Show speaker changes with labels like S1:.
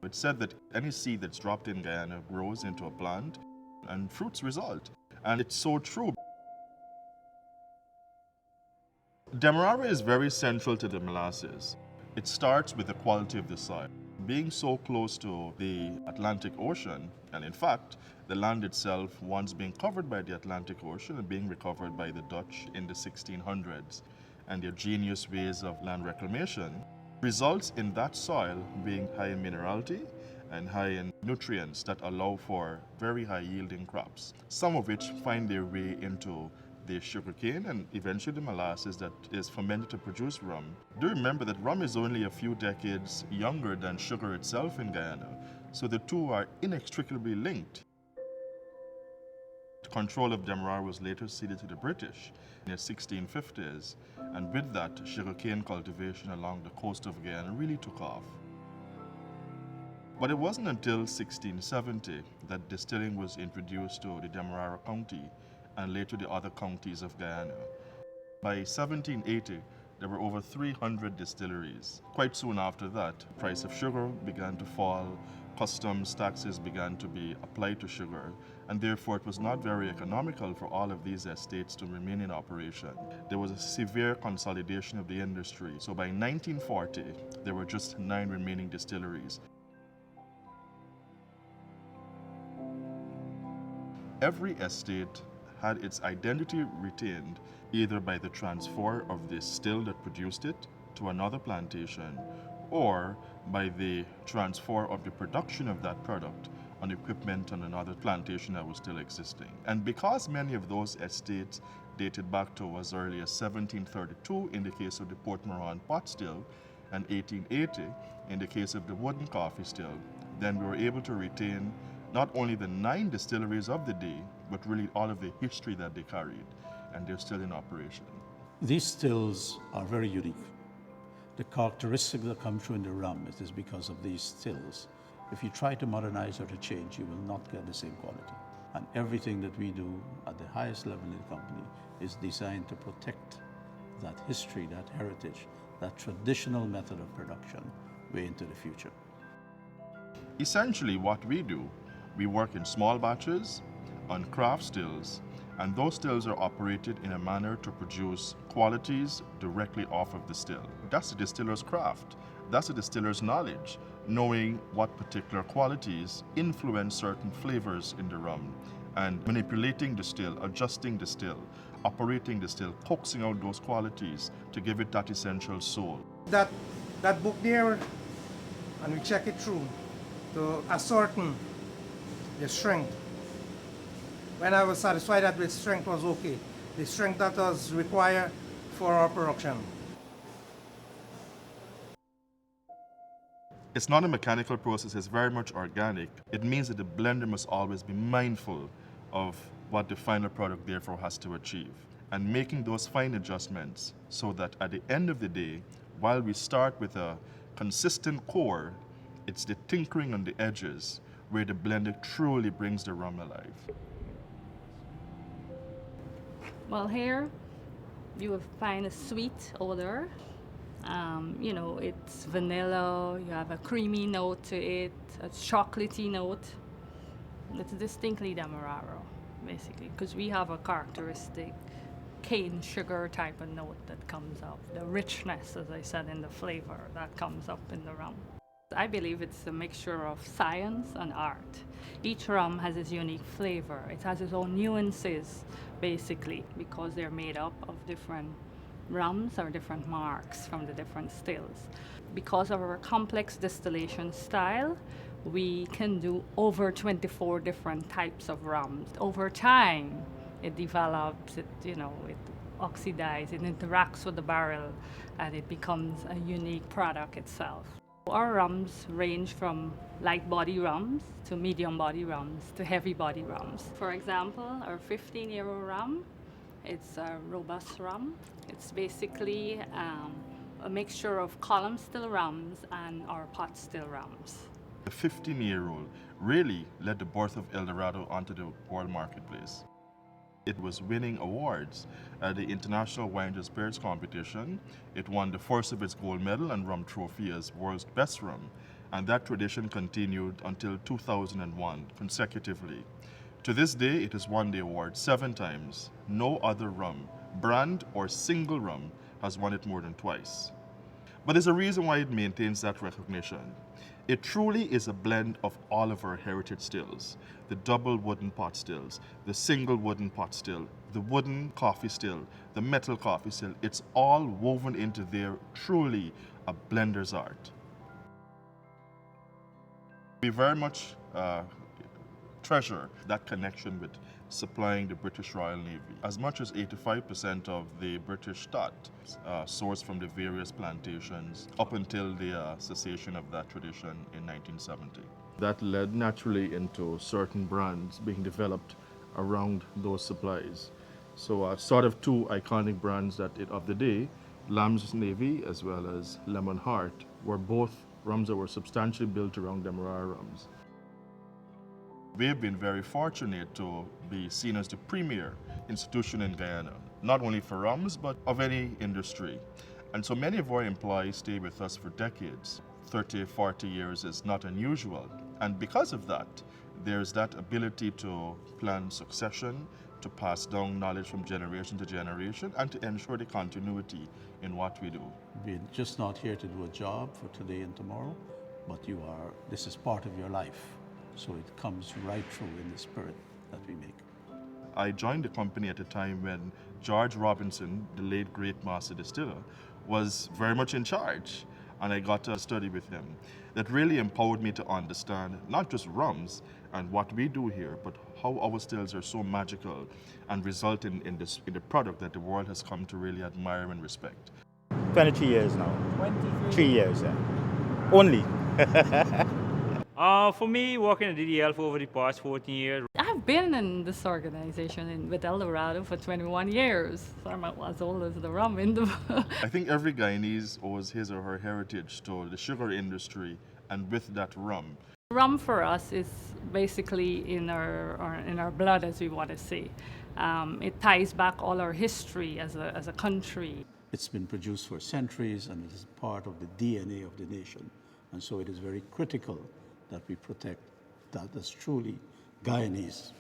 S1: It's said that any seed that's dropped in Guyana grows into a plant and fruits result. And it's so true. Demerara is very central to the molasses. It starts with the quality of the soil. Being so close to the Atlantic Ocean, and in fact, the land itself once being covered by the Atlantic Ocean and being recovered by the Dutch in the 1600s, and their genius ways of land reclamation, results in that soil being high in minerality and high in nutrients that allow for very high yielding crops, some of which find their way into the sugarcane and eventually the molasses that is fermented to produce rum. Do remember that rum is only a few decades younger than sugar itself in Guyana, so the two are inextricably linked. Control of Demerara was later ceded to the British in the 1650s, and with that, sugarcane cultivation along the coast of Guyana really took off. But it wasn't until 1670 that distilling was introduced to the Demerara County and later the other counties of Guyana. By 1780, there were over 300 distilleries. Quite soon after that, the price of sugar began to fall, customs taxes began to be applied to sugar, and therefore it was not very economical for all of these estates to remain in operation. There was a severe consolidation of the industry. So by 1940, there were just 9 remaining distilleries. Every estate had its identity retained either by the transfer of the still that produced it to another plantation or by the transfer of the production of that product on equipment on another plantation that was still existing. And because many of those estates dated back to as early as 1732 in the case of the Port Moran pot still and 1880 in the case of the wooden coffee still, then we were able to retain not only the 9 distilleries of the day, but really all of the history that they carried, and they're still in operation.
S2: These stills are very unique. The characteristic that comes through in the rum is because of these stills. If you try to modernize or to change, you will not get the same quality. And everything that we do at the highest level in the company is designed to protect that history, that heritage, that traditional method of production way into the future.
S1: Essentially what we do, we work in small batches on craft stills, and those stills are operated in a manner to produce qualities directly off of the still. That's the distiller's craft. That's the distiller's knowledge, knowing what particular qualities influence certain flavors in the rum, and manipulating the still, adjusting the still, operating the still, coaxing out those qualities to give it that essential soul.
S3: That book there, and we check it through to ascertain the strength. When I was satisfied that the strength was okay, the strength that was required for our production.
S1: It's not a mechanical process, it's very much organic. It means that the blender must always be mindful of what the final product therefore has to achieve, and making those fine adjustments so that at the end of the day, while we start with a consistent core, it's the tinkering on the edges where the blender truly brings the rum alive.
S4: Well, here you will find a sweet odor. It's vanilla, you have a creamy note to it, a chocolatey note. It's distinctly Demerara, basically, because we have a characteristic cane sugar type of note that comes up. The richness, as I said, in the flavor that comes up in the rum. I believe it's a mixture of science and art. Each rum has its unique flavor. It has its own nuances, basically, because they're made up of different rums or different marks from the different stills. Because of our complex distillation style, we can do over 24 different types of rums. Over time, it develops, it oxidizes, it interacts with the barrel, and it becomes a unique product itself. Our rums range from light body rums to medium body rums to heavy body rums. For example, our 15-year-old rum, it's a robust rum. It's basically a mixture of column still rums and our pot still rums.
S1: The 15-year-old really led the birth of El Dorado onto the world marketplace. It was winning awards at the International Wine and Spirits Competition. It won the first of its gold medal and rum trophy as world's best rum. and that tradition continued until 2001 consecutively. To this day, it has won the award 7 times. No other rum, brand or single rum, has won it more than twice. But there's a reason why it maintains that recognition. It truly is a blend of all of our heritage stills. The double wooden pot stills, the single wooden pot still, the wooden coffee still, the metal coffee still. It's all woven into there, truly a blender's art. We very much treasure that connection with supplying the British Royal Navy. As much as 85% of the British stott sourced from the various plantations up until the cessation of that tradition in 1970. That led naturally into certain brands being developed around those supplies. So sort of 2 iconic brands of the day, Lamb's Navy as well as Lemon Heart, were both rums that were substantially built around Demerara rums. We've been very fortunate to be seen as the premier institution in Guyana, not only for rums, but of any industry. And so many of our employees stay with us for decades. 30, 40 years is not unusual. And because of that, there's that ability to plan succession, to pass down knowledge from generation to generation, and to ensure the continuity in what we do.
S2: We're just not here to do a job for today and tomorrow, but this is part of your life. So it comes right through in the spirit that we make.
S1: I joined the company at a time when George Robinson, the late great master distiller, was very much in charge. And I got to study with him. That really empowered me to understand not just rums and what we do here, but how our stills are so magical and result in the product that the world has come to really admire and respect.
S5: 23 years now.
S6: 23?
S5: 3 years, yeah. Only.
S6: For me, working at DDL for over the past 14 years.
S4: I've been in this organization with El Dorado for 21 years. So I'm as old as the rum in the
S1: I think every Guyanese owes his or her heritage to the sugar industry, and with that rum.
S4: Rum for us is basically in our blood, as we want to say. It ties back all our history as a country.
S2: It's been produced for centuries and it is part of the DNA of the nation. And so it is very critical that we protect that as truly Guyanese.